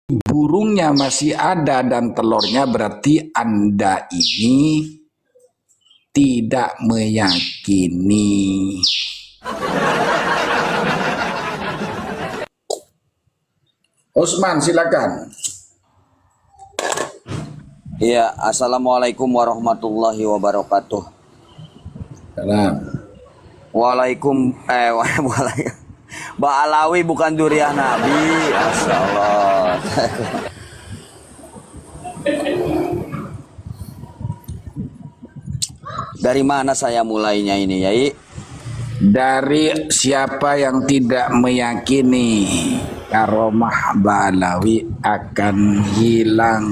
burungnya masih ada dan telurnya, berarti Anda ini tidak meyakini. Usman, silakan. Iya, assalamualaikum warahmatullahi wabarakatuh. Salam. Waalaikum. Ba'alawi bukan duriah Nabi. Masyaallah. Dari mana saya mulainya ini, Yai? Dari siapa yang tidak meyakini karomah Ba'alawi akan hilang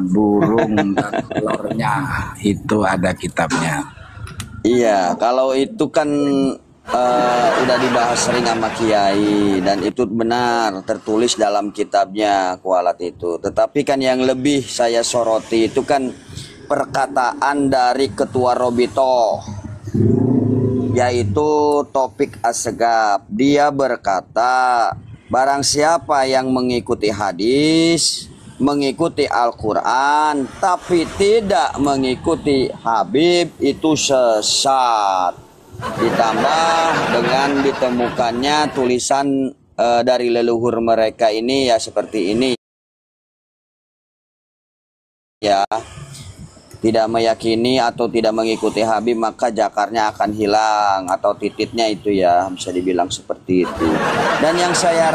burung dan telurnya, itu ada kitabnya. Iya, kalau itu kan udah dibahas sering sama Kiai dan itu benar tertulis dalam kitabnya kualat itu. Tetapi kan yang lebih saya soroti itu kan perkataan dari Ketua Robito, yaitu Topik Assegaf. Dia berkata, barang siapa yang mengikuti hadis, mengikuti Al-Quran, tapi tidak mengikuti Habib, itu sesat. Ditambah dengan ditemukannya tulisan dari leluhur mereka ini ya seperti ini ya. Tidak meyakini atau tidak mengikuti Habib, maka jakarnya akan hilang atau tititnya itu ya, bisa dibilang seperti itu. Dan yang saya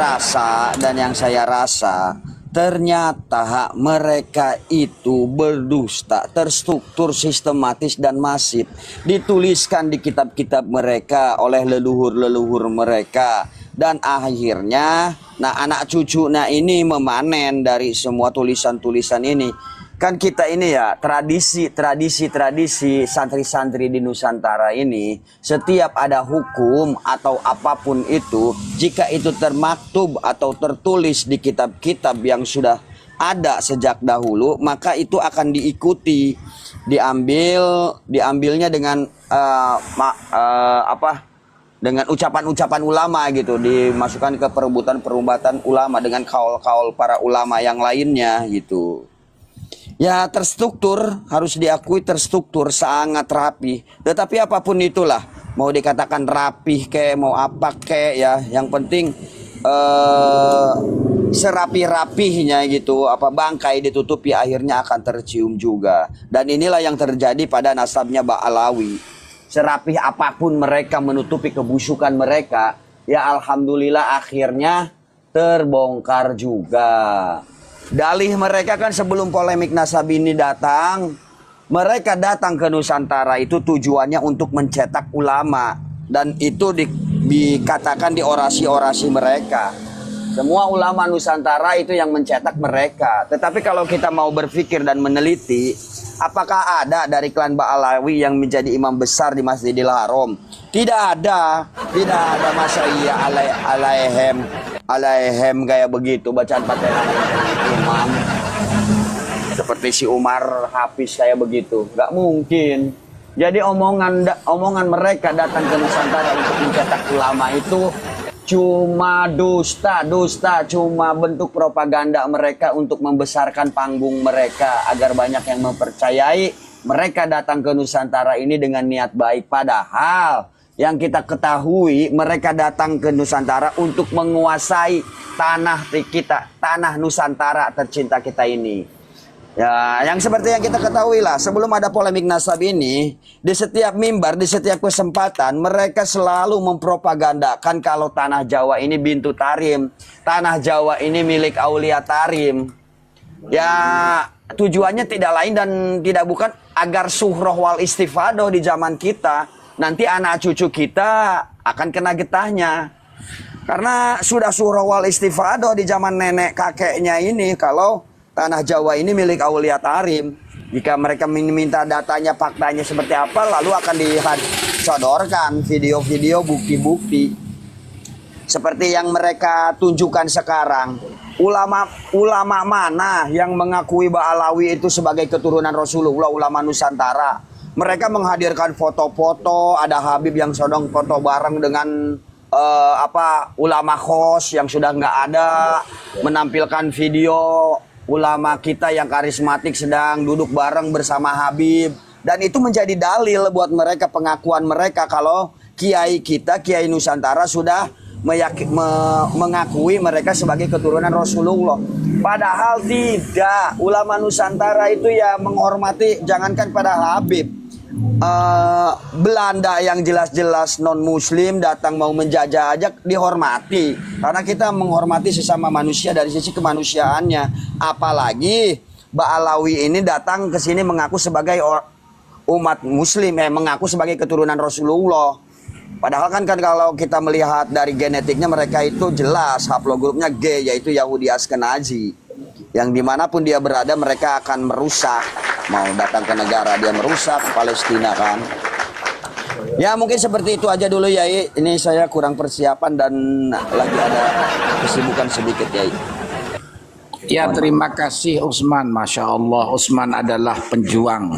rasa ternyata mereka itu berdusta, terstruktur, sistematis dan masif. Dituliskan di kitab-kitab mereka oleh leluhur-leluhur mereka. Dan akhirnya, nah anak cucunya ini memanen dari semua tulisan-tulisan ini. Kan kita ini ya, tradisi santri-santri di Nusantara ini, setiap ada hukum atau apapun itu, jika itu termaktub atau tertulis di kitab-kitab yang sudah ada sejak dahulu, maka itu akan diikuti, diambilnya dengan dengan ucapan-ucapan ulama gitu, dimasukkan ke perubatan ulama dengan kaul-kaul para ulama yang lainnya gitu. Ya terstruktur, harus diakui terstruktur, sangat rapi. Tetapi apapun itulah, mau dikatakan rapih kayak mau apa kayak ya, yang penting serapi-rapihnya gitu, apa bangkai ditutupi akhirnya akan tercium juga. Dan inilah yang terjadi pada nasabnya Ba'alawi. Serapih apapun mereka menutupi kebusukan mereka, ya alhamdulillah akhirnya terbongkar juga. Dalih mereka kan sebelum polemik nasab ini datang, mereka datang ke Nusantara itu tujuannya untuk mencetak ulama. Dan itu dikatakan di orasi-orasi mereka. Semua ulama Nusantara itu yang mencetak mereka. Tetapi kalau kita mau berpikir dan meneliti, apakah ada dari klan Ba'alawi yang menjadi imam besar di Masjidil Haram? Tidak ada masa iya alaihem kayak begitu bacaan Fatihah imam seperti si Umar Hafiz kayak begitu, nggak mungkin. Jadi omongan mereka datang ke Nusantara untuk mencetak ulama itu cuma dusta, cuma bentuk propaganda mereka untuk membesarkan panggung mereka agar banyak yang mempercayai mereka datang ke Nusantara ini dengan niat baik. Padahal yang kita ketahui mereka datang ke Nusantara untuk menguasai tanah kita, tanah Nusantara tercinta kita ini. Ya, yang seperti yang kita ketahui lah, sebelum ada polemik nasab ini, di setiap mimbar, di setiap kesempatan, mereka selalu mempropagandakan kalau tanah Jawa ini bintu Tarim, tanah Jawa ini milik Aulia Tarim. Ya, tujuannya tidak lain dan tidak bukan agar suhroh wal istifadoh di zaman kita. Nanti anak cucu kita akan kena getahnya. Karena sudah suhroh wal istifadoh di zaman nenek kakeknya ini kalau tanah Jawa ini milik Aulia Tarim. Jika mereka minta datanya, faktanya seperti apa, lalu akan disodorkan video-video, bukti-bukti. Seperti yang mereka tunjukkan sekarang. Ulama mana yang mengakui Ba'alawi itu sebagai keturunan Rasulullah, ulama Nusantara? Mereka menghadirkan foto-foto, ada Habib yang sodong foto bareng dengan ulama khos yang sudah nggak ada, menampilkan video ulama kita yang karismatik sedang duduk bareng bersama Habib, dan itu menjadi dalil buat mereka, pengakuan mereka kalau kiai kita, kiai Nusantara sudah mengakui mereka sebagai keturunan Rasulullah. Padahal tidak, ulama Nusantara itu ya menghormati, jangankan pada Habib, Belanda yang jelas-jelas non muslim datang mau menjajah aja dihormati, karena kita menghormati sesama manusia dari sisi kemanusiaannya. Apalagi Ba'alawi ini datang ke sini mengaku sebagai umat muslim, mengaku sebagai keturunan Rasulullah. Padahal kan kalau kita melihat dari genetiknya mereka itu jelas haplogrupnya G, yaitu Yahudi Askenazi, yang dimanapun dia berada mereka akan merusak. Mau datang ke negara dia merusak, Palestina kan. Ya mungkin seperti itu aja dulu Yai. Ini saya kurang persiapan dan lagi ada kesibukan sedikit Yai. Ya terima kasih Usman, Masya Allah Usman adalah penjuang.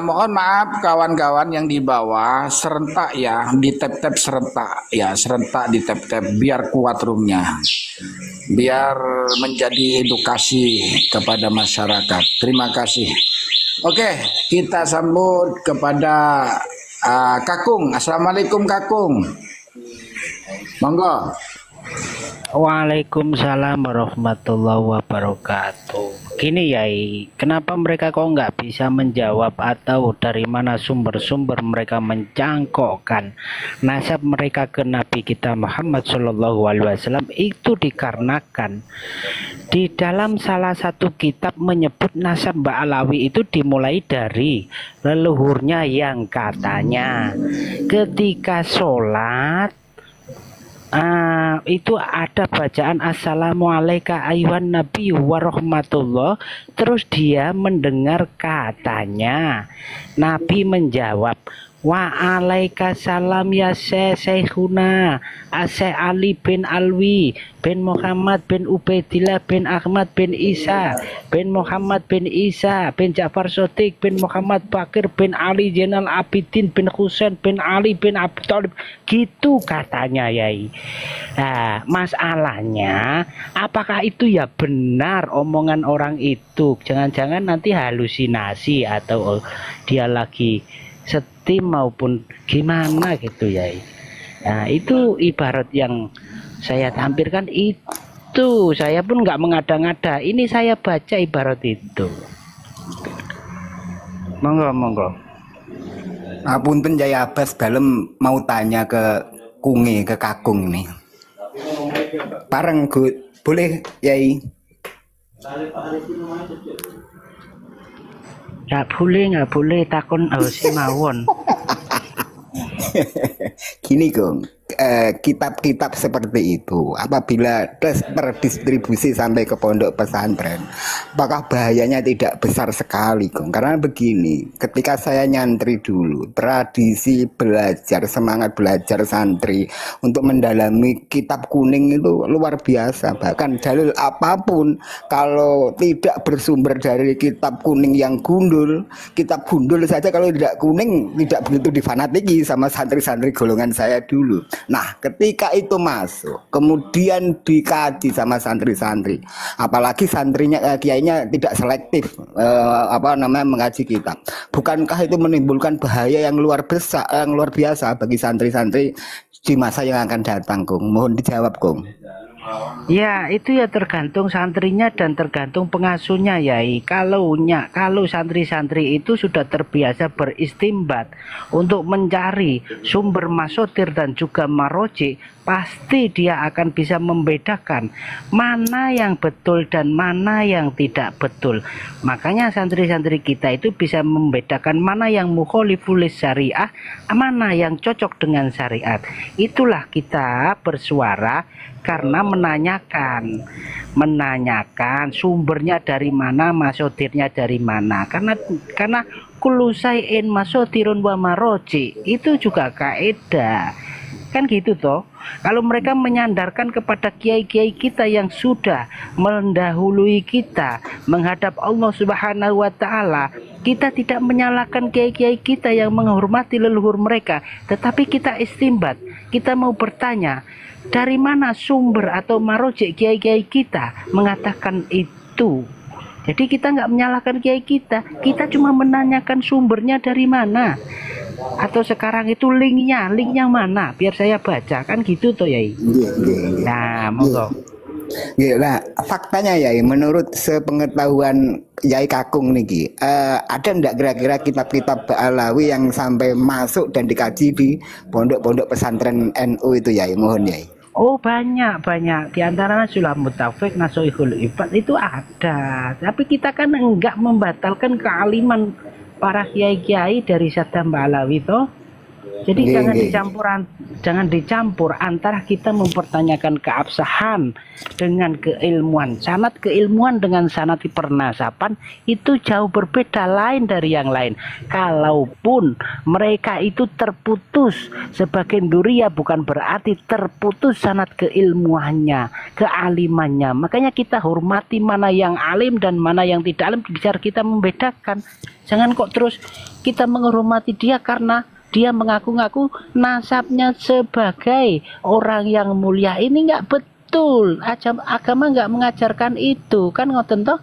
Mohon maaf kawan-kawan yang di bawah, serentak ya, di tap-tap serentak ya, serentak di tap-tap biar kuat roomnya, biar menjadi edukasi kepada masyarakat. Terima kasih. Oke, kita sambut kepada Kakung. Assalamualaikum Kakung. Monggo. Waalaikumsalam warahmatullahi wabarakatuh. Gini Yai, kenapa mereka kok nggak bisa menjawab atau dari mana sumber-sumber mereka mencangkokkan nasab mereka ke Nabi kita Muhammad Shallallahu Alaihi Wasallam? Itu dikarenakan di dalam salah satu kitab menyebut nasab Ba'alawi itu dimulai dari leluhurnya yang katanya ketika sholat itu ada bacaan assalamualaikum ayuhan nabi warahmatullah, terus dia mendengar katanya Nabi menjawab waalaikumsalam ya Syekhuna Asy Ali bin Alwi bin Muhammad bin Ubaidillah bin Ahmad bin Isa bin Muhammad bin Isa bin Ja'far Shadiq bin Muhammad Bakir bin Ali Zainal Abidin bin Husain bin Ali bin Abi Thalib, gitu katanya Yai. Nah, masalahnya apakah itu ya benar omongan orang itu? Jangan-jangan nanti halusinasi atau dia lagi setim maupun gimana gitu ya. Nah itu ibarat yang saya tampilkan itu, saya pun nggak mengada-ngada, ini saya baca ibarat itu. Monggo. Punten Jaya Abbas, dalem mau tanya ke Kungi, ke Kakung nih. Pareng boleh Yai? Nggak boleh takon harus mawon. Gini Gong, kitab-kitab seperti itu apabila terdistribusi sampai ke pondok pesantren, apakah bahayanya tidak besar sekali Gong? Karena begini, ketika saya nyantri dulu, tradisi belajar, semangat belajar santri untuk mendalami kitab kuning itu luar biasa. Bahkan dalil apapun kalau tidak bersumber dari kitab kuning yang gundul, kitab gundul saja kalau tidak kuning tidak begitu difanatiki sama santri-santri golongan saya dulu. Nah, ketika itu masuk, kemudian dikaji sama santri-santri, apalagi santrinya kiainya tidak selektif mengaji kitab. Bukankah itu menimbulkan bahaya yang luar biasa bagi santri-santri di masa yang akan datang, Kong? Mohon dijawab, Kong. Ya itu ya tergantung santrinya dan tergantung pengasuhnya Yai. Kalau santri-santri itu sudah terbiasa beristimbat untuk mencari sumber masotir dan juga maroji, pasti dia akan bisa membedakan mana yang betul dan mana yang tidak betul. Makanya santri-santri kita itu bisa membedakan mana yang mukholifulis syariah, mana yang cocok dengan syariat. Itulah kita bersuara karena menanyakan sumbernya dari mana, masodirnya dari mana. Karena kullu syai'in masodirun wa maroji, itu juga kaidah. Kan gitu toh. Kalau mereka menyandarkan kepada kiai-kiai kita yang sudah mendahului kita menghadap Allah Subhanahu wa taala, Kita tidak menyalahkan kiai-kiai kita yang menghormati leluhur mereka, tetapi kita istimbat. Kita mau bertanya, dari mana sumber atau marojek kiai-kiai kita mengatakan itu? Jadi kita nggak menyalahkan kiai kita cuma menanyakan sumbernya dari mana. Atau sekarang itu linknya mana? Biar saya baca, kan gitu toh Yai. Nah, monggo. Nah, faktanya ya, menurut sepengetahuan Yai Kakung niki, ada ndak kira-kira kitab-kitab Ba'alawi yang sampai masuk dan dikaji di pondok-pondok pesantren NU itu Yai? Mohon Yai. Oh banyak. Di antaranya Sulamut Taufik, Nasoihul Ibad itu ada. Tapi kita kan enggak membatalkan kealiman para kiai-kiai dari Saddam Ba'alawi toh. Jadi jangan dicampur antara kita mempertanyakan keabsahan dengan keilmuan. Sanad keilmuan dengan sanad pernasaban itu jauh berbeda, lain dari yang lain. Kalaupun mereka itu terputus sebagai duria, bukan berarti terputus sanad keilmuannya, kealimannya. Makanya kita hormati mana yang alim dan mana yang tidak alim, biar kita membedakan. Jangan kok terus kita menghormati dia karena dia mengaku-ngaku nasabnya sebagai orang yang mulia. Ini nggak betul. Agama nggak mengajarkan itu, kan ngoten toh?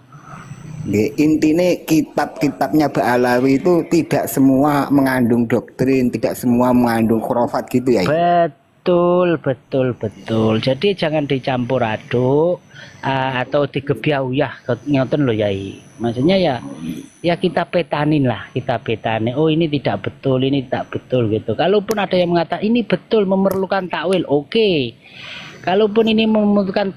Intinya kitab-kitabnya Ba'alawi itu tidak semua mengandung doktrin, tidak semua mengandung khurafat gitu ya. Betul. Jadi jangan dicampur aduk atau digebyawiyah ngoten lho Yai. Maksudnya ya kita petanin. Oh ini tidak betul gitu. Kalaupun ada yang mengatakan ini betul memerlukan takwil, oke. Kalaupun ini membutuhkan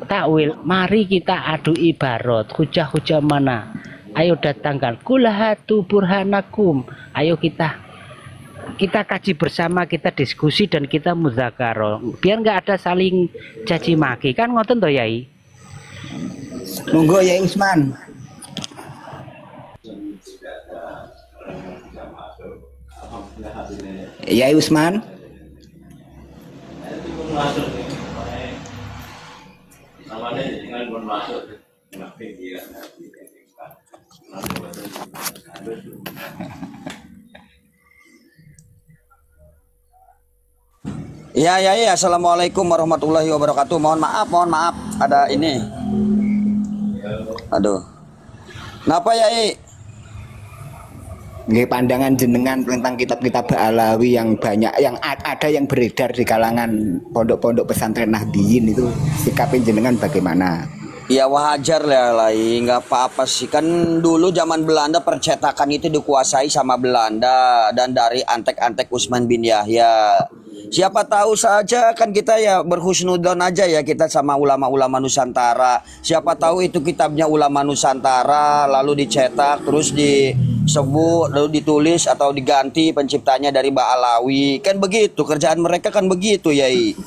takwil, mari kita adu ibarat, hujah-hujah mana? Ayo datangkan kulahatu burhanakum. Ayo kita kaji bersama, kita diskusi dan kita mudzakarah. Biar nggak ada saling caci maki, kan ngoten toh Yai? Monggo Yai Usman. Yai Usman. Ya, assalamualaikum warahmatullahi wabarakatuh. Mohon maaf, ada ini. Aduh, kenapa Yai? Nggih, pandangan jenengan tentang kitab-kitab Ba'alawi yang banyak, yang ada yang beredar di kalangan pondok-pondok pesantren Nahdliyin itu, sikapin jenengan bagaimana? Ya wajar lah, nggak apa-apa sih. Kan dulu zaman Belanda percetakan itu dikuasai sama Belanda dan dari antek-antek Utsman bin Yahya. Siapa tahu saja kan kita ya berhusnudon aja ya kita sama ulama-ulama Nusantara. Siapa tahu itu kitabnya ulama Nusantara lalu dicetak terus disebut lalu ditulis atau diganti penciptanya dari Ba'alawi. Kan begitu kerjaan mereka, kan begitu Yai.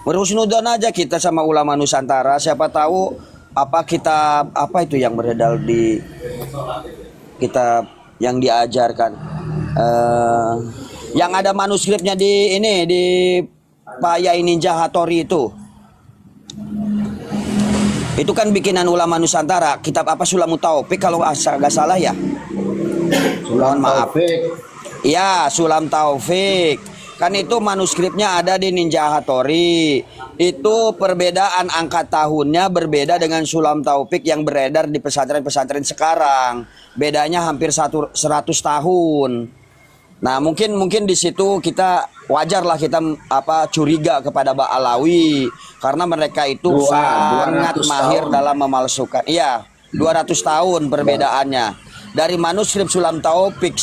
Berhusnudon aja kita sama ulama Nusantara. Siapa tahu apa kitab apa itu yang beredar di kitab yang diajarkan yang ada manuskripnya di ini di Pak Yai Ninja Hattori itu kan bikinan ulama Nusantara. Kitab apa, Sulamut Taufik kalau nggak salah ya. Mohon maaf. Ya, Sulam Taufik. Kan itu manuskripnya ada di Ninja Hattori. Itu perbedaan angka tahunnya berbeda dengan Sulam Taufik yang beredar di pesantren-pesantren sekarang. Bedanya hampir 100 tahun. Nah, mungkin di situ kita wajarlah kita curiga kepada Ba'alawi karena mereka itu sangat mahir dalam memalsukan. Iya, 200 tahun perbedaannya. Dari manuskrip Sulam Taufik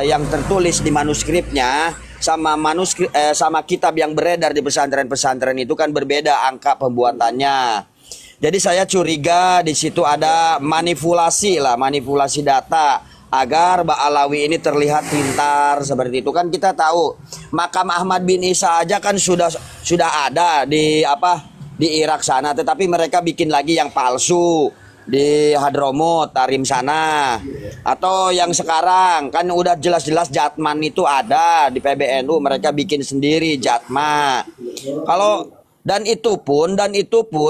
yang tertulis di manuskripnya sama kitab yang beredar di pesantren-pesantren itu kan berbeda angka pembuatannya. Jadi saya curiga di situ ada manipulasi data agar Ba'alawi ini terlihat pintar seperti itu. Kan kita tahu makam Ahmad bin Isa aja kan sudah ada di Irak sana, tetapi mereka bikin lagi yang palsu di Hadramut, Tarim sana. Atau yang sekarang kan udah jelas-jelas Jatman itu ada di PBNU, mereka bikin sendiri Jatma. Kalau Dan itu pun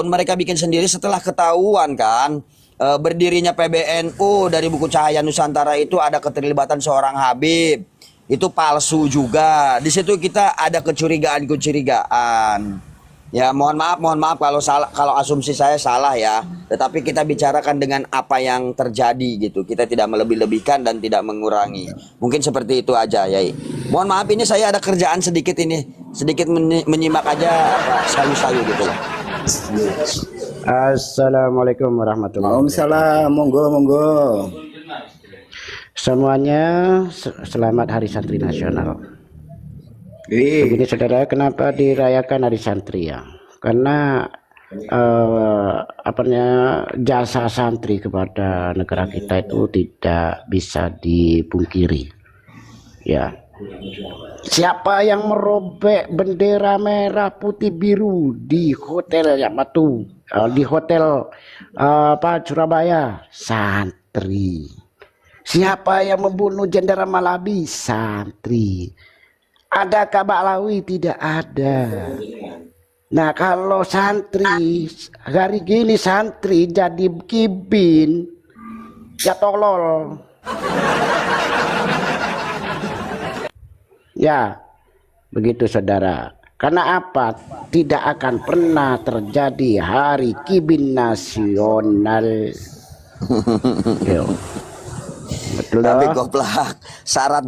mereka bikin sendiri setelah ketahuan kan berdirinya PBNU dari buku Cahaya Nusantara itu ada keterlibatan seorang Habib. Itu palsu juga. Di situ kita ada kecurigaan. Ya, mohon maaf kalau salah, kalau asumsi saya salah ya. Tetapi kita bicarakan dengan apa yang terjadi gitu. Kita tidak melebih-lebihkan dan tidak mengurangi. Mungkin seperti itu aja, Yai. Mohon maaf ini saya ada kerjaan sedikit ini. Sedikit menyimak aja sayu-sayu gitu loh. Assalamualaikum warahmatullahi wabarakatuh. Waalaikumsalam, monggo. Semuanya selamat Hari Santri Nasional. Begini saudara, kenapa dirayakan Hari Santri ya? Karena jasa santri kepada negara kita itu tidak bisa dipungkiri. Ya. Siapa yang merobek bendera merah putih biru di hotel Yamatu, di hotel Surabaya? Santri. Siapa yang membunuh Jenderal Malabi? Santri. Ada Ba'lawi? Tidak ada. Nah, kalau santri hari gini santri jadi kibin, ya tolol. Ya, begitu saudara. Karena apa? Tidak akan pernah terjadi hari kibin nasional. Yo. Betul Tapi loh. goblok. Syarat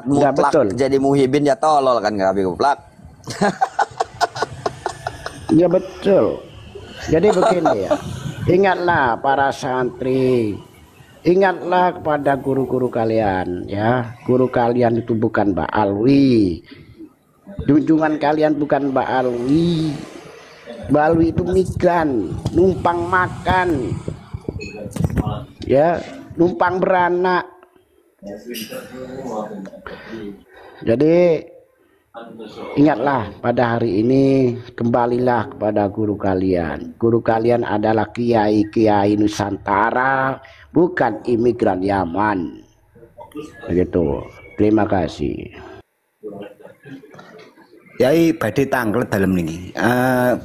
mutlak betul. jadi muhibin ya tolol kan Tapi goblok. Ya betul. Jadi begini ya. Ingatlah para santri. Ingatlah kepada guru-guru kalian ya. Guru kalian itu bukan Ba'alwi. Junjungan kalian bukan Ba'alwi. Ba'alwi itu migran, numpang makan. Ya, numpang beranak. Jadi ingatlah pada hari ini, kembalilah kepada guru kalian. Guru kalian adalah kiai-kiai Nusantara, bukan imigran Yaman. Begitu. Terima kasih. Yai badhe tanglet dalam ini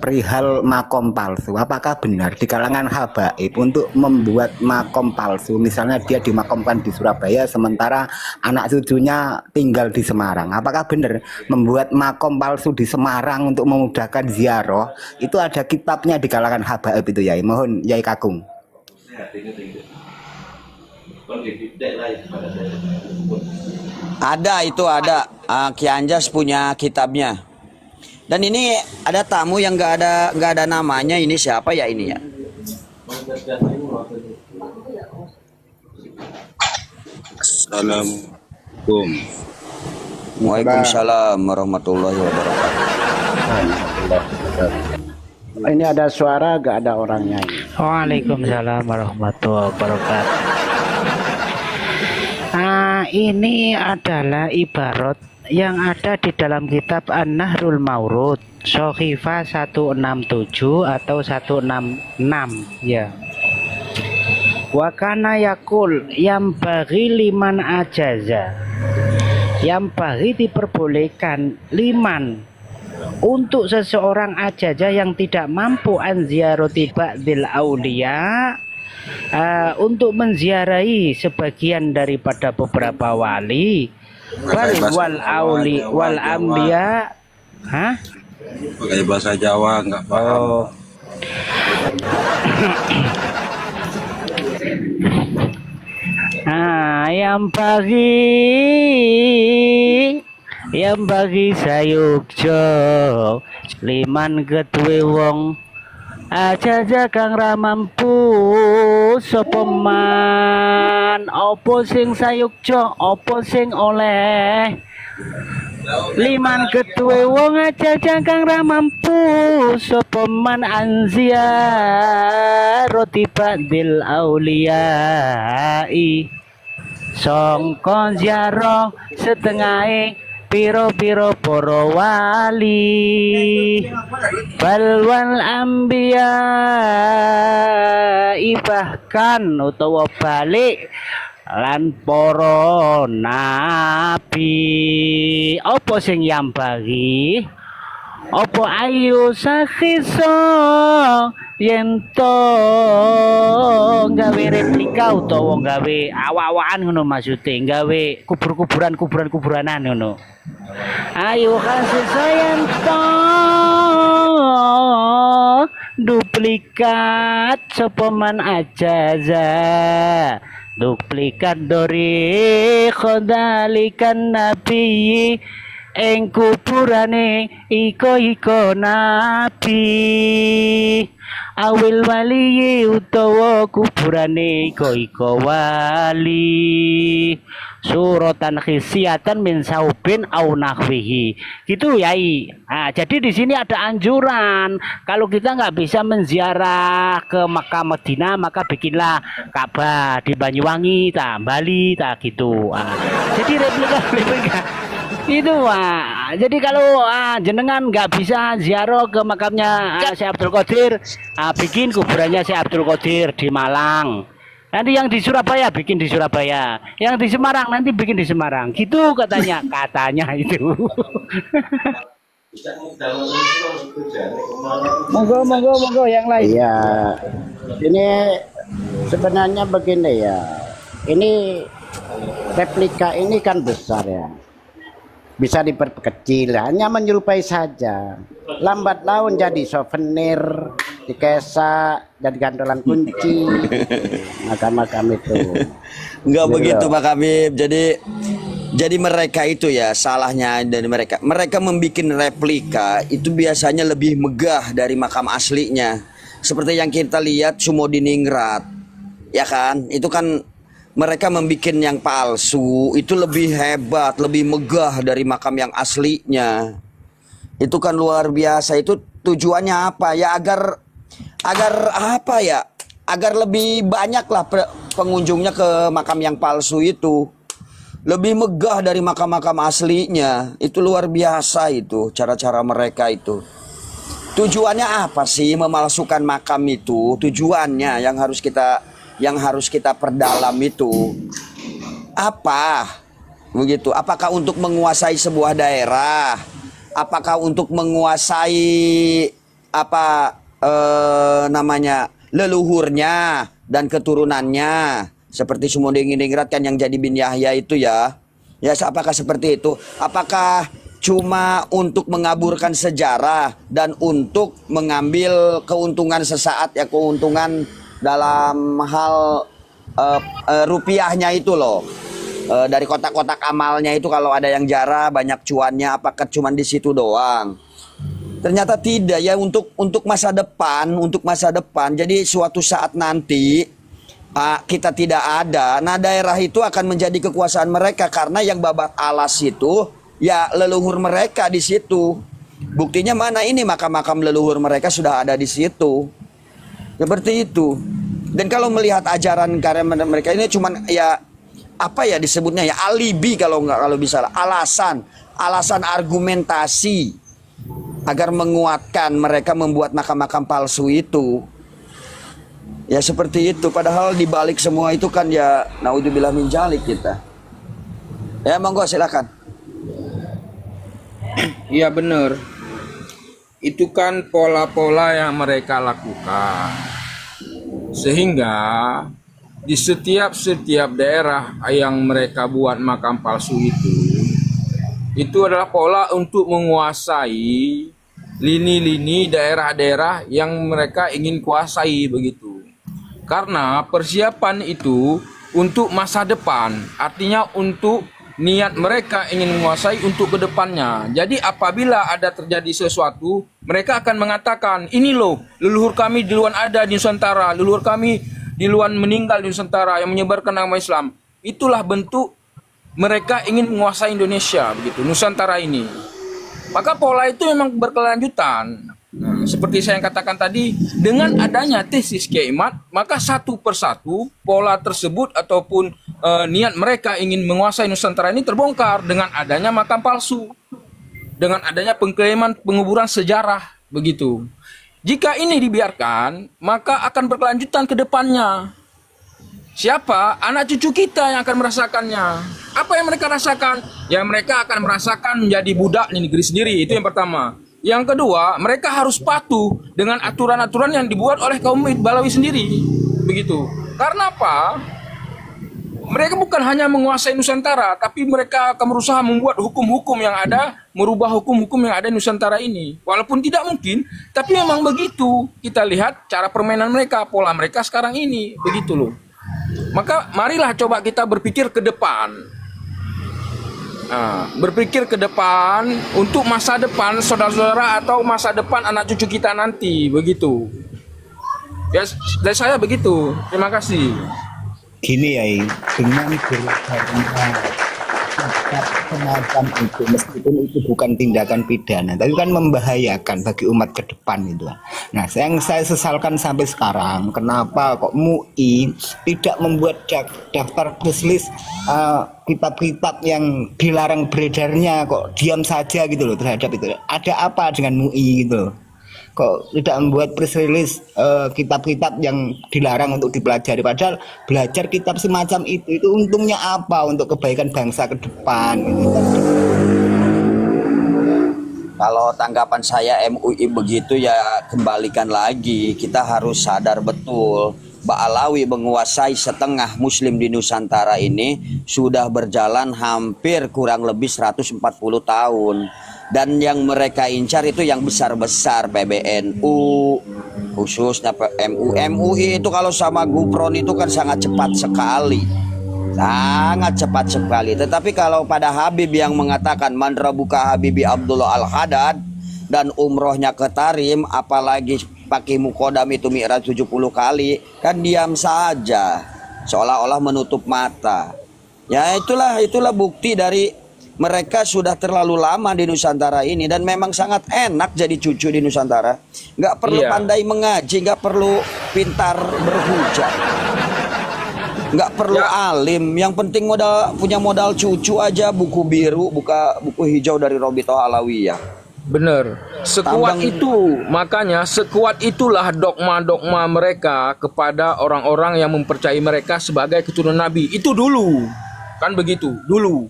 perihal makom palsu. Apakah benar di kalangan habaib untuk membuat makom palsu? Misalnya dia dimakomkan di Surabaya sementara anak cucunya tinggal di Semarang. Apakah benar membuat makom palsu di Semarang untuk memudahkan ziarah? Itu ada kitabnya di kalangan habaib itu, Yai. Mohon Yai Kakung. Ada Ki Anjas punya kitabnya. Dan ini ada tamu yang nggak ada namanya. Ini siapa ya ini ya? Assalamualaikum. Waalaikumsalam warahmatullahi wabarakatuh. Ini ada suara, gak ada orangnya ini. Waalaikumsalam warahmatullahi wabarakatuh. Ini adalah ibarat yang ada di dalam kitab An-Nahrul Maurud, Sohifa 167 atau 166 ya. Wa kana yakul yang bagi liman ajaza, yang bagi diperbolehkan liman untuk seseorang ajaza yang tidak mampu an ziyarati ba'dil auliya, untuk menziarahi sebagian daripada beberapa wali, wal auli wal ambiya. Hah? Pakai bahasa Jawa nggak paham. Yang bagi sayukjo liman ketue wong aja kang ra mampu sopeman opo sing sayukjo opo sing oleh liman ketue wong aja kang ra mampu sopeman anzia roti badil auliyai songkon ziarah setengah piro-piro poro wali balwal ambia, bahkan utawa balik lan poro nabi. Apa sing yang bagi Opo ayu sakiso yento gawe replika utawa gawe awak-awakan ngono maksude, gawe kuburan-kuburanan ngono. Ayo kasih sayento duplikat sopaman ajaza duplikat dori khodalikan nabi ing kuburane iko nabi awil wali utawa kuburane iko wali suratan khisiatan min saubin au nahwihi gitu yai. Nah, jadi di sini ada anjuran kalau kita nggak bisa menziarah ke Makkah Madinah maka bikinlah Ka'bah di Banyuwangi Bali gitu. Jadi replika itu jadi kalau jenengan nggak bisa ziarah ke makamnya Syekh Abdul Qadir, bikin kuburannya Syekh Abdul Qadir di Malang. Nanti yang di Surabaya bikin di Surabaya, yang di Semarang nanti bikin di Semarang. Gitu katanya itu. Monggo yang lain. Iya, ini sebenarnya begini ya. Ini replika ini kan besar ya. Bisa diperkecil, hanya menyerupai saja. Lambat laun jadi souvenir, dikesak, jadi gantolan kunci, makam-makam itu. Enggak Gitu begitu loh. Pak Habib. Jadi mereka itu ya salahnya dari mereka. Mereka membuat replika itu biasanya lebih megah dari makam aslinya. Seperti yang kita lihat Sumodiningrat. Ya kan? Itu kan mereka membuat yang palsu itu lebih hebat, lebih megah dari makam yang aslinya. Itu kan luar biasa. Itu tujuannya apa? Ya agar apa ya? Agar lebih banyaklah pengunjungnya ke makam yang palsu itu. Lebih megah dari makam-makam aslinya. Itu luar biasa itu cara-cara mereka itu. Tujuannya apa sih memalsukan makam itu? Tujuannya yang harus kita perdalam itu apa? Begitu. Apakah untuk menguasai sebuah daerah? Apakah untuk menguasai leluhurnya dan keturunannya? Seperti Sumodiningrat kan yang jadi bin Yahya itu ya. Ya, apakah seperti itu? Apakah cuma untuk mengaburkan sejarah dan untuk mengambil keuntungan sesaat ya, keuntungan dalam hal rupiahnya itu loh, dari kotak-kotak amalnya itu kalau ada yang jarah banyak cuannya, apakah cuma di situ doang? Ternyata tidak ya, untuk masa depan. Jadi suatu saat nanti kita tidak ada, nah daerah itu akan menjadi kekuasaan mereka karena yang babat alas itu ya leluhur mereka di situ. Buktinya mana ini makam-makam leluhur mereka sudah ada di situ. Seperti itu. Dan kalau melihat ajaran karya mereka ini cuman ya apa ya disebutnya ya, alibi kalau bisa, alasan argumentasi agar menguatkan mereka membuat makam-makam palsu itu. Ya seperti itu. Padahal dibalik semua itu kan ya naudzubillah min dzalik kita. Ya monggo silakan. Iya benar. Itu kan pola-pola yang mereka lakukan. Sehingga di setiap daerah yang mereka buat makam palsu itu adalah pola untuk menguasai lini-lini daerah-daerah yang mereka ingin kuasai begitu. Karena persiapan itu untuk masa depan, artinya untuk niat mereka ingin menguasai untuk kedepannya. Jadi apabila ada terjadi sesuatu, mereka akan mengatakan, ini loh leluhur kami di luar ada di Nusantara, leluhur kami di luar meninggal di Nusantara yang menyebarkan nama Islam. Itulah bentuk mereka ingin menguasai Indonesia, begitu, Nusantara ini. Maka pola itu memang berkelanjutan. Nah, seperti saya katakan tadi, dengan adanya tesis Kiai Imad, maka satu persatu pola tersebut ataupun niat mereka ingin menguasai Nusantara ini terbongkar dengan adanya makam palsu, dengan adanya pengklaiman penguburan sejarah, begitu. Jika ini dibiarkan, maka akan berkelanjutan ke depannya. Siapa? Anak cucu kita yang akan merasakannya. Apa yang mereka rasakan? Ya mereka akan merasakan menjadi budak di negeri sendiri, itu yang pertama. Yang kedua, mereka harus patuh dengan aturan-aturan yang dibuat oleh kaum Balawi sendiri. Begitu. Karena apa? Mereka bukan hanya menguasai Nusantara, tapi mereka akan berusaha membuat hukum-hukum yang ada, merubah hukum-hukum yang ada di Nusantara ini. Walaupun tidak mungkin, tapi memang begitu. Kita lihat cara permainan mereka, pola mereka sekarang ini. Begitu loh. Maka marilah coba kita berpikir ke depan. Berpikir ke depan untuk masa depan saudara-saudara atau masa depan anak cucu kita nanti. Begitu. Ya, dari saya begitu. Terima kasih. Gini ya, dengan berbarengan semacam itu, meskipun itu bukan tindakan pidana, tapi kan membahayakan bagi umat ke depan itu. Nah, yang saya sesalkan sampai sekarang, kenapa kok MUI tidak membuat daftar push kitab-kitab yang dilarang beredarnya, kok diam saja gitu loh terhadap itu. Ada apa dengan MUI gitu loh? Kok tidak membuat press release kitab-kitab yang dilarang untuk dipelajari, padahal belajar kitab semacam itu untungnya apa untuk kebaikan bangsa ke depan gitu. Kalau tanggapan saya MUI begitu ya, kembalikan lagi, kita harus sadar betul Ba'alawi menguasai setengah muslim di Nusantara ini sudah berjalan hampir kurang lebih 140 tahun. Dan yang mereka incar itu yang besar-besar, PBNU, khususnya MUI itu kalau sama Gupron itu kan sangat cepat sekali. Sangat cepat sekali. Tetapi kalau pada Habib yang mengatakan Mandra buka Habibi Abdullah Al-Haddad dan umrohnya ke Tarim, apalagi pakai mukodam itu mi'raj 70 kali, kan diam saja, seolah-olah menutup mata. Ya itulah bukti dari mereka sudah terlalu lama di Nusantara ini, dan memang sangat enak jadi cucu di Nusantara. Nggak perlu pandai mengaji, nggak perlu pintar berhujah, nggak perlu alim. Yang penting punya modal cucu aja, buku biru, buku hijau dari Robitoh Alawiyah. Bener, sekuat itu, makanya sekuat itulah dogma-dogma mereka kepada orang-orang yang mempercayai mereka sebagai keturunan Nabi. Itu dulu, kan begitu, dulu.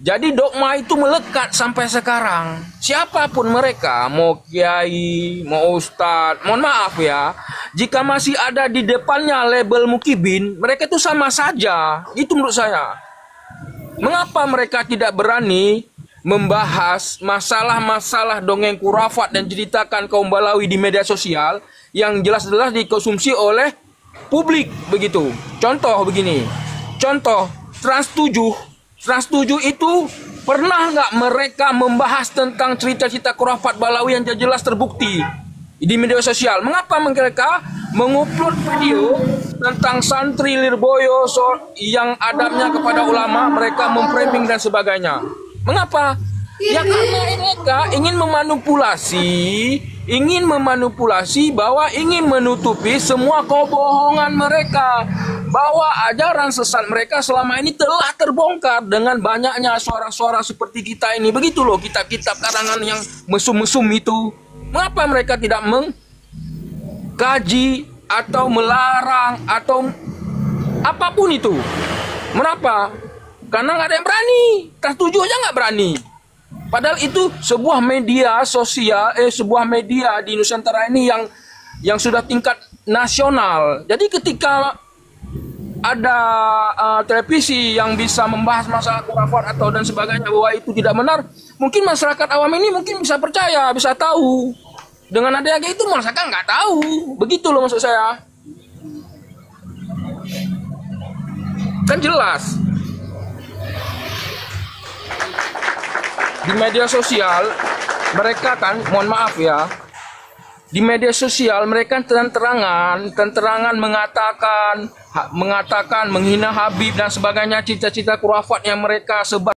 Jadi dogma itu melekat sampai sekarang. Siapapun mereka, mau kiai, mau ustadz, mohon maaf ya, jika masih ada di depannya label mukibin, mereka itu sama saja. Itu menurut saya. Mengapa mereka tidak berani membahas masalah-masalah dongeng kurafat dan ceritakan kaum Balawi di media sosial yang jelas-jelas dikonsumsi oleh publik, begitu. Contoh begini, contoh Trans 7 itu pernah nggak mereka membahas tentang cerita-cerita kurafat Balawi yang jelas terbukti di media sosial? Mengapa mereka mengupload video tentang santri Lirboyo yang adabnya kepada ulama, mereka memframing dan sebagainya? Mengapa? Ya karena mereka ingin memanipulasi bahwa ingin menutupi semua kebohongan mereka, bahwa ajaran sesat mereka selama ini telah terbongkar dengan banyaknya suara-suara seperti kita ini. Begitu loh, kitab-kitab karangan yang mesum-mesum itu. Mengapa mereka tidak mengkaji atau melarang atau apapun itu? Mengapa? Karena nggak ada yang berani. Trans 7 aja nggak berani. Padahal itu sebuah media sosial, sebuah media di Nusantara ini yang sudah tingkat nasional. Jadi ketika ada televisi yang bisa membahas masalah kurafat atau dan sebagainya bahwa itu tidak benar, mungkin masyarakat awam ini mungkin bisa percaya, bisa tahu. Dengan adanya itu masyarakat nggak tahu. Begitu loh maksud saya. Kan jelas. Di media sosial mereka kan, mohon maaf ya, di media sosial mereka terang-terangan mengatakan menghina Habib dan sebagainya, cita-cita kurafat yang mereka sebar.